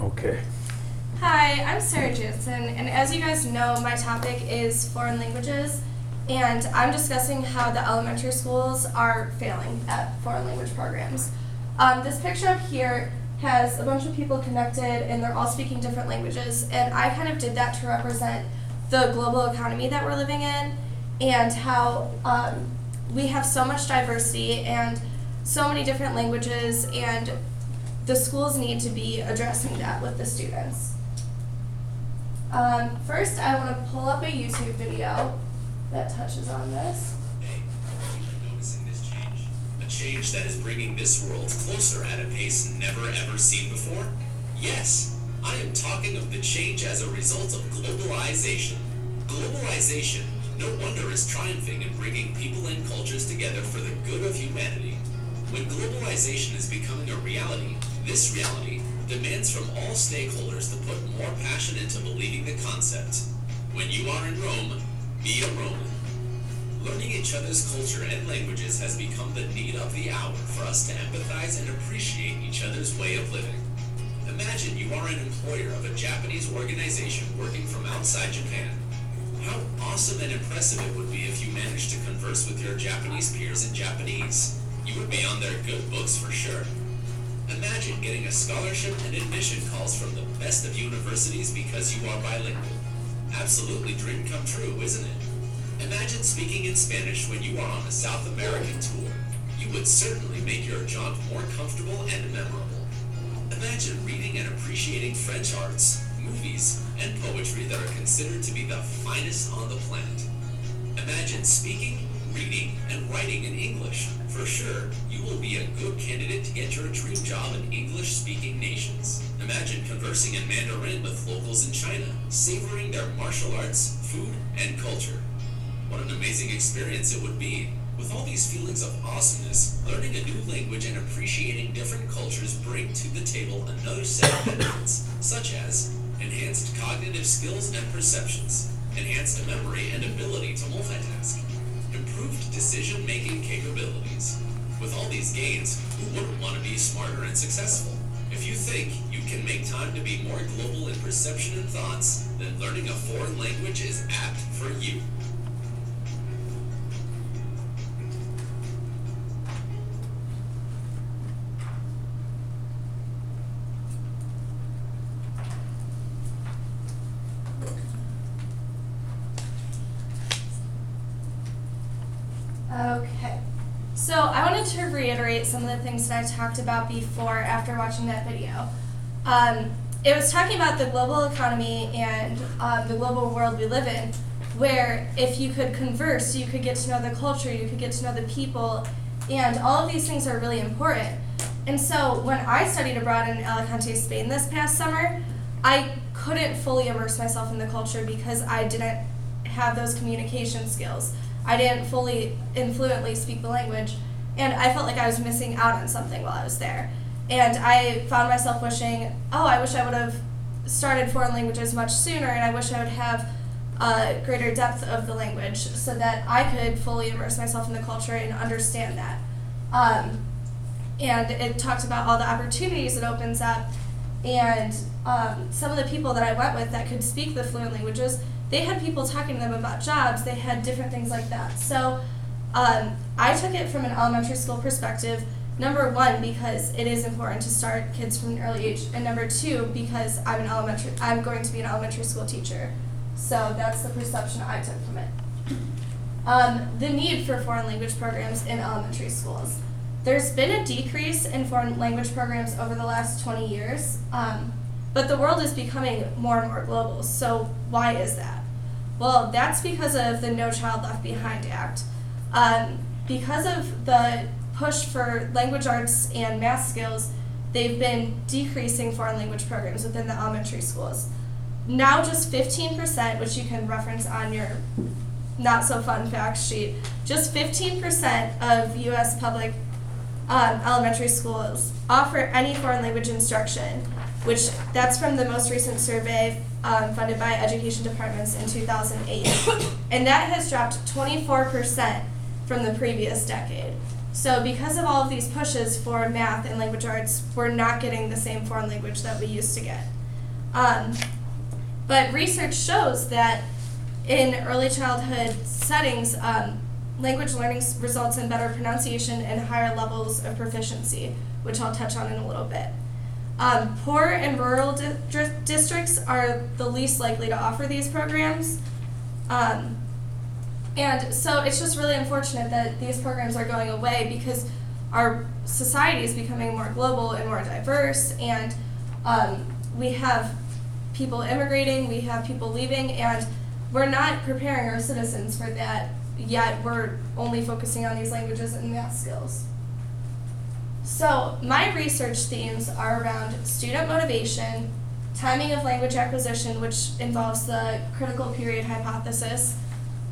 Okay. Hi, I'm Sarah Jansen, and as you guys know, my topic is foreign languages, and I'm discussing how the elementary schools are failing at foreign language programs. This picture up here has a bunch of people connected, and they're all speaking different languages, and I kind of did that to represent the global economy that we're living in, and how we have so much diversity and so many different languages, and the schools need to be addressing that with the students. First, I want to pull up a YouTube video that touches on this. Hey, you are noticing this change? A change that is bringing this world closer at a pace never ever seen before? Yes, I am talking of the change as a result of globalization. Globalization, no wonder, is triumphing in bringing people and cultures together for the good of humanity. When globalization is becoming a reality, this reality demands from all stakeholders to put more passion into believing the concept. When you are in Rome, be a Roman. Learning each other's culture and languages has become the need of the hour for us to empathize and appreciate each other's way of living. Imagine you are an employer of a Japanese organization working from outside Japan. How awesome and impressive it would be if you managed to converse with your Japanese peers in Japanese. You would be on their good books for sure. Imagine getting a scholarship and admission calls from the best of universities because you are bilingual. Absolutely dream come true, isn't it? Imagine speaking in Spanish when you are on a South American tour. You would certainly make your jaunt more comfortable and memorable. Imagine reading and appreciating French arts, movies, and poetry that are considered to be the finest on the planet. Imagine speaking, reading, and writing in English. For sure, you will be a good candidate to get your dream job in English-speaking nations. Imagine conversing in Mandarin with locals in China, savoring their martial arts, food, and culture. What an amazing experience it would be. With all these feelings of awesomeness, learning a new language and appreciating different cultures bring to the table another set of benefits, such as enhanced cognitive skills and perceptions, enhanced memory and ability to multitask, improved decision-making capabilities. With all these gains, who wouldn't want to be smarter and successful? If you think you can make time to be more global in perception and thoughts, then learning a foreign language is apt for you. Okay, so I wanted to reiterate some of the things that I talked about before after watching that video. It was talking about the global economy and the global world we live in, where if you could converse, you could get to know the culture, you could get to know the people, and all of these things are really important. And so when I studied abroad in Alicante, Spain this past summer, I couldn't fully immerse myself in the culture because I didn't have those communication skills. I didn't fully and fluently speak the language, and I felt like I was missing out on something while I was there. And I found myself wishing, oh, I wish I would have started foreign languages much sooner, and I wish I would have a greater depth of the language so that I could fully immerse myself in the culture and understand that. And it talked about all the opportunities it opens up, and some of the people that I went with that could speak the fluent languages, they had people talking to them about jobs, they had different things like that. So I took it from an elementary school perspective, number one, because it is important to start kids from an early age, and number two, because I'm going to be an elementary school teacher. So that's the perception I took from it. The need for foreign language programs in elementary schools. There's been a decrease in foreign language programs over the last 20 years, but the world is becoming more and more global. So why is that? Well, that's because of the No Child Left Behind Act. Because of the push for language arts and math skills, they've been decreasing foreign language programs within the elementary schools. Now just 15%, which you can reference on your not so fun facts sheet, just 15% of U.S. public elementary schools offer any foreign language instruction, which that's from the most recent survey funded by education departments in 2008. And that has dropped 24% from the previous decade. So because of all of these pushes for math and language arts, we're not getting the same foreign language that we used to get. But research shows that in early childhood settings, language learning results in better pronunciation and higher levels of proficiency, which I'll touch on in a little bit. Poor and rural districts are the least likely to offer these programs. And so it's just really unfortunate that these programs are going away because our society is becoming more global and more diverse, and we have people immigrating, we have people leaving, and we're not preparing our citizens for that yet. We're only focusing on these languages and math skills. So my research themes are around student motivation, timing of language acquisition, which involves the critical period hypothesis,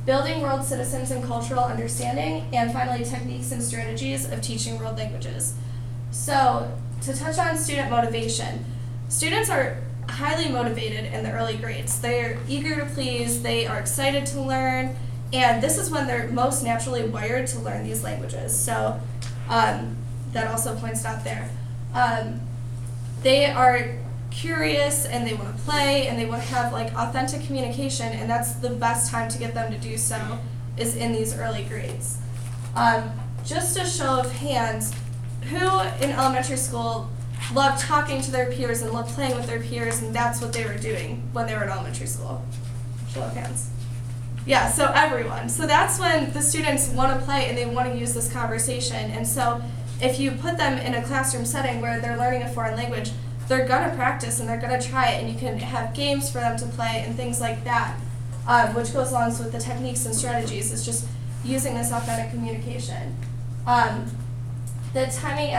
building world citizens and cultural understanding, and finally techniques and strategies of teaching world languages. So to touch on student motivation, students are highly motivated in the early grades. They're eager to please, they are excited to learn, and this is when they're most naturally wired to learn these languages. So that also points out there. They are curious and they want to play and they want to have like authentic communication, and that's the best time to get them to do so is in these early grades. Just a show of hands, who in elementary school loved talking to their peers and loved playing with their peers, and that's what they were doing when they were in elementary school? Show of hands. Yeah, so everyone. So that's when the students want to play and they want to use this conversation. And so if you put them in a classroom setting where they're learning a foreign language, they're going to practice and they're going to try it, and you can have games for them to play and things like that, which goes along with the techniques and strategies. It's just using this authentic communication. The timing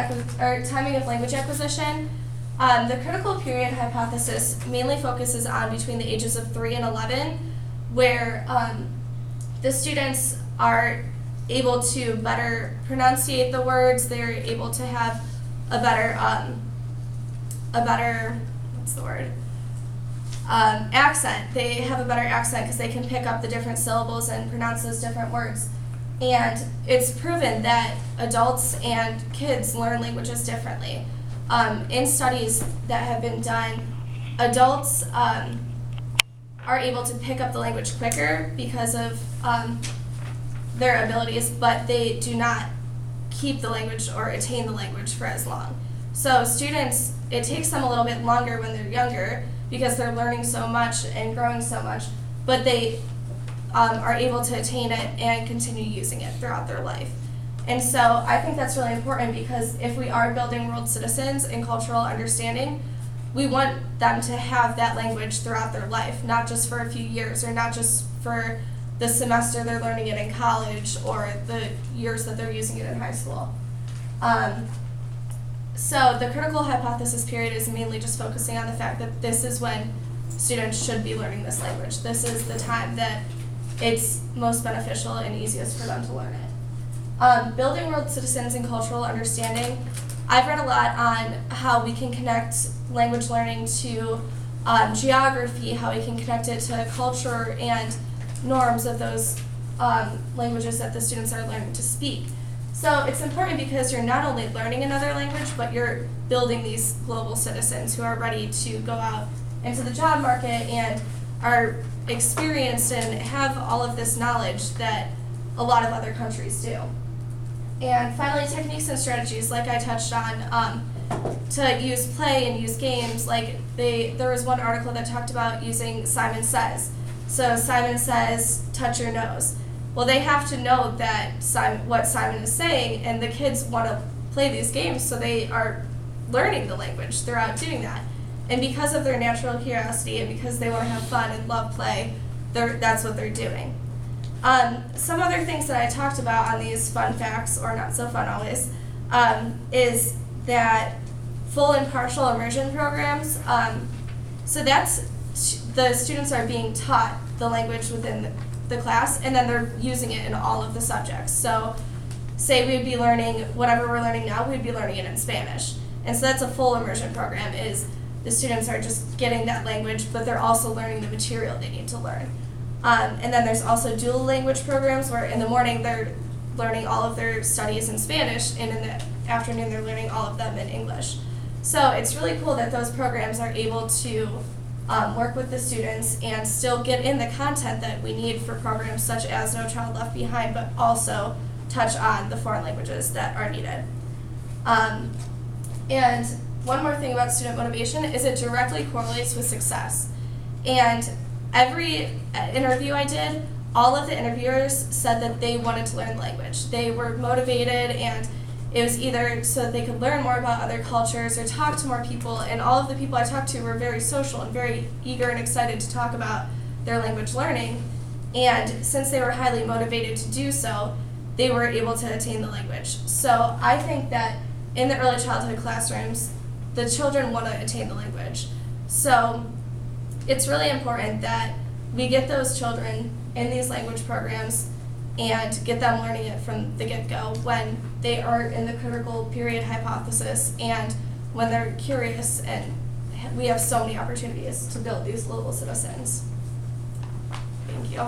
of language acquisition, the critical period hypothesis mainly focuses on between the ages of 3 and 11, where the students are able to better pronunciate the words, they're able to have a better accent. They have a better accent because they can pick up the different syllables and pronounce those different words. And it's proven that adults and kids learn languages differently. In studies that have been done, adults are able to pick up the language quicker because of their abilities, but they do not keep the language or attain the language for as long. So students, it takes them a little bit longer when they're younger because they're learning so much and growing so much, but they are able to attain it and continue using it throughout their life. And so I think that's really important because if we are building world citizens and cultural understanding, we want them to have that language throughout their life, not just for a few years or not just for the semester they're learning it in college or the years that they're using it in high school. So the critical hypothesis period is mainly just focusing on the fact that this is when students should be learning this language. This is the time that it's most beneficial and easiest for them to learn it. Building world citizens and cultural understanding, I've read a lot on how we can connect language learning to geography, how we can connect it to culture and norms of those languages that the students are learning to speak. So it's important because you're not only learning another language, but you're building these global citizens who are ready to go out into the job market and are experienced and have all of this knowledge that a lot of other countries do. And finally, techniques and strategies, like I touched on, to use play and use games. Like there was one article that talked about using Simon Says. So Simon says, touch your nose. Well, they have to know that what Simon is saying, and the kids want to play these games, so they are learning the language throughout doing that. And because of their natural curiosity and because they want to have fun and love play, that's what they're doing. Some other things that I talked about on these fun facts, or not so fun always, is that full and partial immersion programs. So that's the students are being taught the language within the class, and then they're using it in all of the subjects. So say we'd be learning whatever we're learning now, we'd be learning it in Spanish. And so that's a full immersion program, is the students are just getting that language, but they're also learning the material they need to learn. And then there's also dual language programs where in the morning they're learning all of their studies in Spanish, and in the afternoon they're learning all of them in English. So it's really cool that those programs are able to work with the students and still get in the content that we need for programs such as No Child Left Behind, but also touch on the foreign languages that are needed. And one more thing about student motivation is it directly correlates with success. And every interview I did, all of the interviewers said that they wanted to learn the language. They were motivated, and it was either so that they could learn more about other cultures or talk to more people, and all of the people I talked to were very social and very eager and excited to talk about their language learning. And since they were highly motivated to do so, they were able to attain the language. So I think that in the early childhood classrooms, the children want to attain the language. So it's really important that we get those children in these language programs and get them learning it from the get-go when they are in the critical period hypothesis and when they're curious, and we have so many opportunities to build these global citizens. Thank you.